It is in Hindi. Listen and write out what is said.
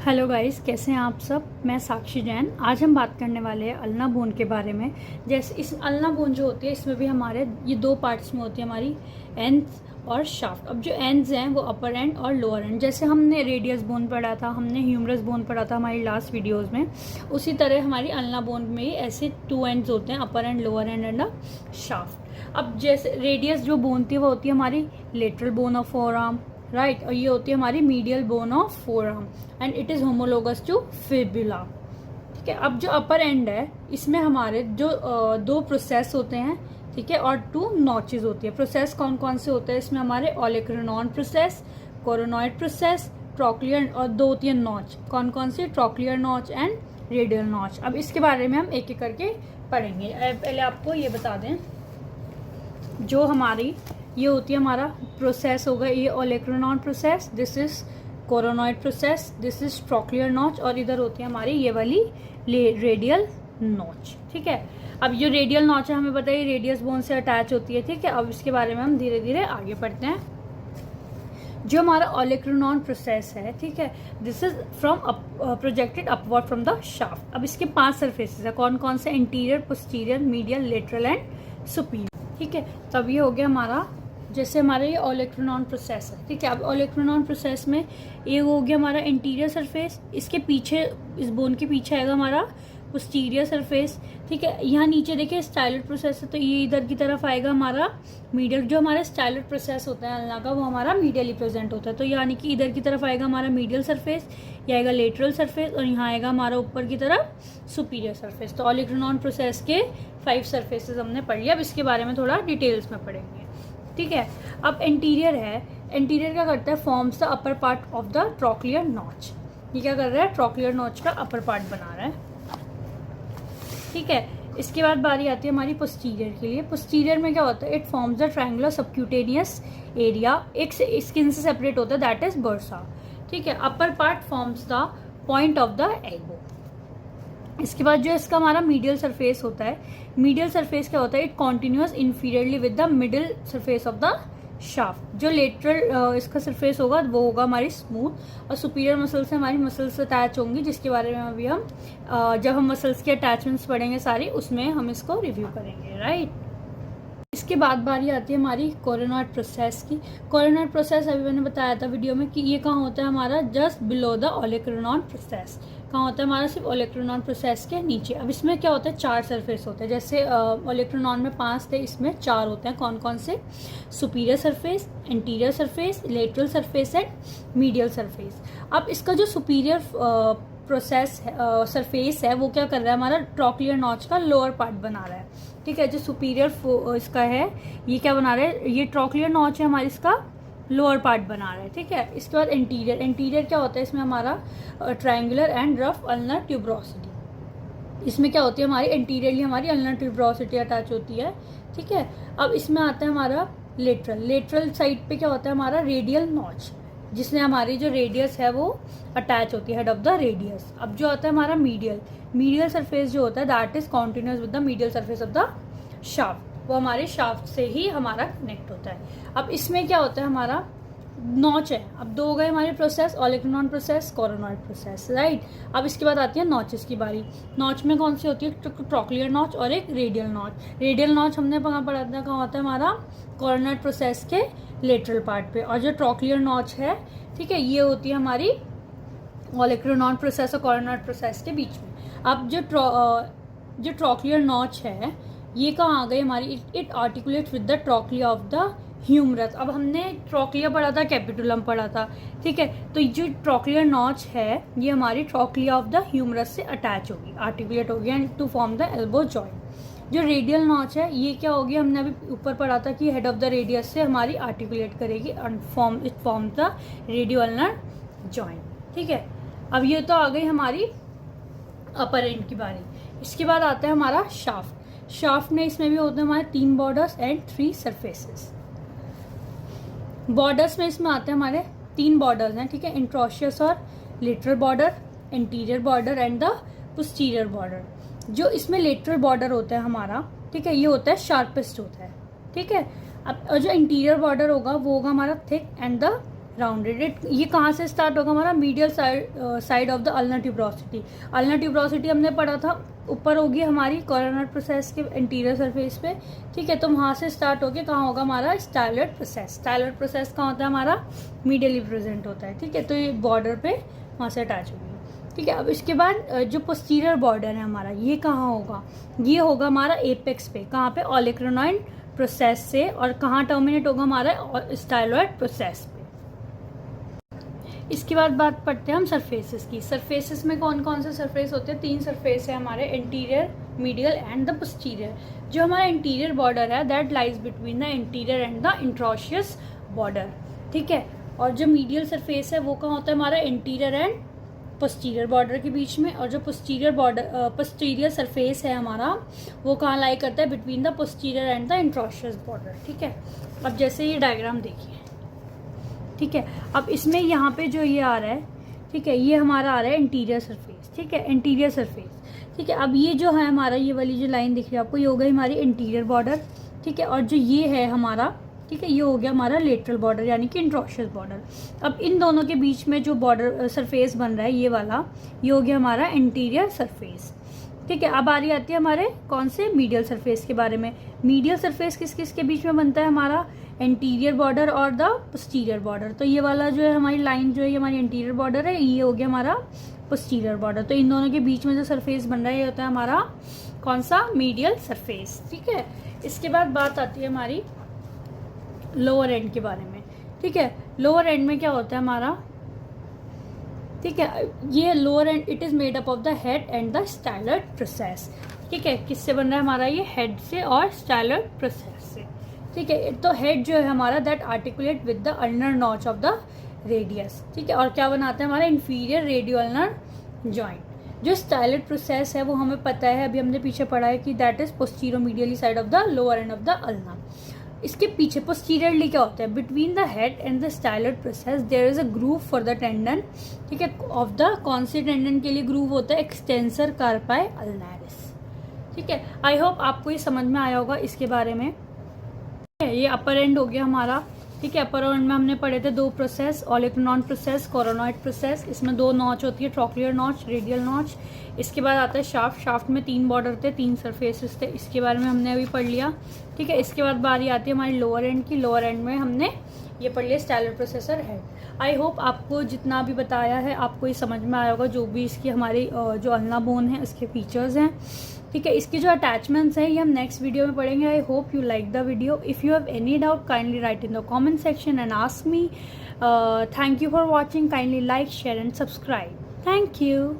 हेलो गाइस, कैसे हैं आप सब। मैं साक्षी जैन। आज हम बात करने वाले हैं अल्ना बोन के बारे में। जैसे इस अल्ना बोन जो होती है, इसमें भी हमारे ये दो पार्ट्स में होती है, हमारी एंड्स और शाफ्ट। अब जो एंड्स हैं वो अपर एंड और लोअर एंड। जैसे हमने रेडियस बोन पढ़ा था, हमने ह्यूमरस बोन पढ़ा था हमारी लास्ट वीडियोज़ में, उसी तरह हमारी अल्ना बोन में ही ऐसे टू एंड्स होते हैं, upper end lower end and shaft. अब जैसे रेडियस जो बोन थी वो होती है हमारी lateral bone of forearm, right. और ये होती है हमारी medial bone of forearm and it is homologous to fibula. ठीक है। अब जो अपर एंड है, इसमें हमारे जो दो प्रोसेस होते हैं, ठीक है, और टू नॉचेस होती है। प्रोसेस कौन कौन से होते हैं इसमें? हमारे ओलेक्रेनॉन प्रोसेस, कोरोनॉइड प्रोसेस, ट्रोक्लियर, और दो होती है नॉच। कौन कौन से? Trochlear notch and radial notch. अब इसके बारे में हम एक एक करके पढ़ेंगे। पहले आपको ये बता दें, जो हमारी ये होती है हमारा प्रोसेस होगा, ये olecranon process, this is coronoid process, this is trochlear notch, और इधर होती है हमारी ये वाली रेडियल नॉच। ठीक है। अब जो रेडियल नॉच है, हमें पता है रेडियस बोन से अटैच होती है। ठीक है। अब इसके बारे में हम धीरे धीरे आगे बढ़ते हैं। जो हमारा ओलेक्रेनॉन प्रोसेस है, ठीक है, this is from projected upward from the shaft. अब इसके 5 सरफेसेस है। कौन कौन से? Interior, posterior, medial, lateral and superior. ठीक है। तब ये हो गया हमारा, जैसे हमारा ये ओलेक्रेनॉन प्रोसेस है। ठीक है। अब ओलेक्रेनॉन प्रोसेस में ये हो गया हमारा इंटीरियर सरफेस, इसके पीछे, इस बोन के पीछे आएगा हमारा पोस्टीरियर सरफेस। ठीक है। यहाँ नीचे देखिए स्टाइलर प्रोसेस है, तो ये इधर की तरफ आएगा हमारा मीडियल। जो हमारा स्टाइलर प्रोसेस होता है अल्ना का, वो हमारा मीडियली प्रेजेंट होता है, तो यानी कि इधर की तरफ आएगा हमारा मीडियल सरफेस, ये आएगा लेटरल सरफेस, और यहाँ आएगा हमारा ऊपर की तरफ सुपीरियर सरफेस। तो ओलेक्रेनॉन प्रोसेस के 5 सरफेसेस हमने पढ़ लिया। अब इसके बारे में थोड़ा डिटेल्स में पढ़ेंगे। ठीक है। अब इंटीरियर है, इंटीरियर क्या करता है? Forms the upper part of the trochlear notch. ये क्या कर रहा है? ट्रोक्लियर नॉच का अपर पार्ट बना रहा है। ठीक है। इसके बाद बारी आती है हमारी पोस्टीरियर के लिए। पोस्टीरियर में क्या होता है? It forms the triangular subcutaneous area, एक स्किन से सेपरेट होता है, दैट इज बर्सा। ठीक है। Upper part forms the point of the elbow. इसके बाद जो इसका हमारा मीडियल सरफेस होता है, मीडियल सरफेस क्या होता है? It continuous inferiorly with the middle surface of the shaft. जो लेटरल इसका सरफेस होगा वो होगा हमारी स्मूथ, और सुपीरियर मसल से हमारी मसल्स अटैच होंगी, जिसके बारे में अभी हम जब हम मसल्स के अटैचमेंट्स पढ़ेंगे सारी, उसमें हम इसको रिव्यू करेंगे, राइट। इसके बाद बारी आती है हमारी कोरोनॉइड प्रोसेस की। कोरोनॉइड प्रोसेस अभी मैंने बताया था वीडियो में कि ये कहाँ होता है हमारा? Just below the olecranon process. कहाँ होता है हमारा? सिर्फ ओलेक्रेनॉन प्रोसेस के नीचे। अब इसमें क्या होता है? 4 सरफेस होते हैं। जैसे ओलेक्रेनॉन में 5 थे, इसमें 4 होते हैं। कौन कौन से? Superior surface, interior surface, lateral surface and medial surface. अब इसका जो सुपीरियर प्रोसेस सरफेस है, वो क्या कर रहा है? हमारा ट्रोक्लियर नॉच का लोअर पार्ट बना रहा है। ठीक है। जो सुपीरियर इसका है, ये क्या बना रहा है? ये ट्रोक्लियर नॉच है हमारी, इसका लोअर पार्ट बना रहा है। ठीक है। इसके बाद इंटीरियर, इंटीरियर क्या होता है? इसमें हमारा triangular and rough ulnar tuberosity. इसमें क्या होती है? हमारी इंटीरियरली हमारी अल्नर ट्यूबरोसिटी अटैच होती है। ठीक है। अब इसमें आता है हमारा लेटरल। लेटरल साइड पे क्या होता है? हमारा रेडियल नॉच, जिसमें हमारी जो रेडियस है वो अटैच होती है, हेड ऑफ द रेडियस। अब जो आता है हमारा मीडियल, मीडियल सरफेस जो होता है, that is continuous with the medial surface of the shaft. वो हमारे शाफ्ट से ही हमारा कनेक्ट होता है। अब इसमें क्या होता है? हमारा नॉच है। अब 2 हो गए हमारे process, olecranon process, coronoid process, right. अब इसके बाद आती है नॉचेस की बारी। नॉच में कौन सी होती है? ट्रोक्लियर नॉच और एक रेडियल नॉच। रेडियल नॉच हमने कहाँ पढ़ा था? कहाँ होता है हमारा? कोरोनॉइड प्रोसेस के लेटरल पार्ट पे। और जो ट्रोक्लियर नॉच है, ठीक है, ये होती है हमारी ओलेक्रेनॉन प्रोसेस और कोरोनॉइड प्रोसेस के बीच में। अब जो ट्रोक्लियर नॉच है, ये कहाँ आ गई हमारी? It articulate with the trochlea of the humerus. अब हमने ट्रोक्लिया पढ़ा था, कैपिटुलम पढ़ा था। ठीक है। तो जो ट्रोक्लियर नॉच है, ये हमारी ट्रोक्लिया ऑफ द ह्यूमरस से अटैच होगी, आर्टिकुलेट होगी, and to form the elbow joint. जो रेडियल नॉच है, ये क्या होगी? हमने अभी ऊपर पढ़ा था कि हेड ऑफ द रेडियस से हमारी आर्टिकुलेट करेगी and form the radio ulnar joint. ठीक है। अब ये तो आ गई हमारी अपर एंड की बारी। इसके बाद आता है हमारा शाफ्ट। शाफ्ट में इसमें भी होते हैं हमारे 3 बॉर्डर्स एंड 3 सरफेसेस। बॉर्डर्स में इसमें आते हैं हमारे 3 बॉर्डर्स हैं। ठीक है। इंट्रोशियस और lateral border, interior border and the posterior border. जो इसमें लेटरल बॉर्डर होता है हमारा, ठीक है, ये होता है शार्पेस्ट होता है। ठीक है। अब जो इंटीरियर बॉर्डर होगा वो होगा हमारा थिक एंड द राउंडेड। ये कहाँ से स्टार्ट होगा हमारा, medial side of the ulna tuberosity. Ulna tuberosity हमने पढ़ा था ऊपर होगी हमारी कोरोनर प्रोसेस के इंटीरियर सरफेस पे, ठीक है। तो वहाँ से स्टार्ट होके कहाँ होगा हमारा स्टाइलॉइड प्रोसेस। स्टाइलॉइड प्रोसेस कहाँ होता है हमारा, मीडियली प्रेजेंट होता है, ठीक है। तो ये बॉर्डर पे वहाँ से अटैच होगी, ठीक है। अब इसके बाद जो पोस्टीरियर बॉर्डर है हमारा, ये कहाँ होगा, ये होगा हमारा एपेक्स पे, कहाँ पे, ओलेक्रानॉइड प्रोसेस से, और कहाँ टर्मिनेट होगा हमारा स्टाइलॉइड प्रोसेस पे। इसके बाद बात पढ़ते हैं हम सरफेसेस की। सरफेसेस में कौन कौन से सरफेस होते हैं, 3 सरफेस है हमारे, interior, medial and the posterior. जो हमारा इंटीरियर बॉर्डर है that lies between the interior and the interosseous border, ठीक है। और जो मीडियल सरफेस है वो कहाँ होता है हमारा, इंटीरियर एंड पोस्टीरियर बॉर्डर के बीच में। और जो पोस्टीरियर सरफेस है हमारा वो कहाँ लाई करता है, between the posterior and the interosseous border, ठीक है। अब जैसे ये डायग्राम देखिए, ठीक है। अब इसमें यहाँ पे जो ये आ रहा है, ठीक है, ये हमारा आ रहा है इंटीरियर सरफेस, ठीक है, इंटीरियर सरफेस, ठीक है। अब ये जो है हमारा, ये वाली जो लाइन दिख रही है आपको, ये हो गई हमारी इंटीरियर बॉर्डर, ठीक है। और जो ये है हमारा, ठीक है, ये हो गया हमारा लेटरल बॉर्डर यानी कि इंट्रोशियस बॉर्डर। अब इन दोनों के बीच में जो बॉर्डर सरफेस बन रहा है ये वाला, ये हो गया हमारा इंटीरियर सरफेस, ठीक है। अब आती है हमारे कौन से, मीडियल सरफेस के बारे में। मीडियल सरफेस किस किस के बीच में बनता है हमारा, इंटीरियर बॉर्डर और द पोस्टीरियर बॉर्डर। तो ये वाला जो है हमारी लाइन जो है, ये हमारी इंटीरियर बॉर्डर है, ये हो गया हमारा पोस्टीरियर बॉर्डर। तो इन दोनों के बीच में जो सरफेस बन रहा है ये होता है हमारा कौन सा, मीडियल सरफेस, ठीक है। इसके बाद बात आती है हमारी लोअर एंड के बारे में, ठीक है। लोअर एंड में क्या होता है हमारा, ठीक है, ये lower and it is made up of the head and the styloid process, ठीक है। किससे बन रहा है हमारा, ये हेड से और स्टाइलॉइड प्रोसेस से, ठीक है। तो हेड जो है हमारा that articulate with the ulnar notch of the radius, ठीक है। और क्या बनाता है हमारा, इंफीरियर रेडियो अल्नर जॉइंट। जो स्टाइलॉइड प्रोसेस है वो हमें पता है, अभी हमने पीछे पढ़ा है कि that is posterior medially side of the lower end of the ulna. इसके पीछे पोस्टीरियरली क्या होता है, between the head and the styloid process there is a groove for the tendon, ठीक है। ऑफ द कौन से टेंडन के लिए ग्रूव होता है, एक्सटेंसर कार्पाई अल्नारिस, ठीक है। आई होप आपको ये समझ में आया होगा इसके बारे में। ये अपर एंड हो गया हमारा, ठीक है। अपर एंड में हमने पढ़े थे 2 प्रोसेस, ओलेक्रानॉइड प्रोसेस, कोरोनॉइड प्रोसेस। इसमें 2 नॉच होती है, ट्रोक्लियर नॉच, रेडियल नॉच। इसके बाद आता है शाफ्ट। शाफ्ट में 3 बॉर्डर थे, 3 सरफेसेस थे, इसके बारे में हमने अभी पढ़ लिया, ठीक है। इसके बाद बारी आती है हमारी लोअर एंड की। लोअर एंड में हमने ये पढ़ लिया styloid processor head. I hope आपको जितना भी बताया है आपको ये समझ में आया होगा, जो भी इसकी हमारी जो अल्ना बोन है उसके फीचर्स हैं, ठीक है। इसके जो अटैचमेंट्स हैं ये हम नेक्स्ट वीडियो में पढ़ेंगे। I hope you like the video. If you have any doubt kindly right in the comment section and ask me. Thank you for watching. Kindly like, share and subscribe. Thank you.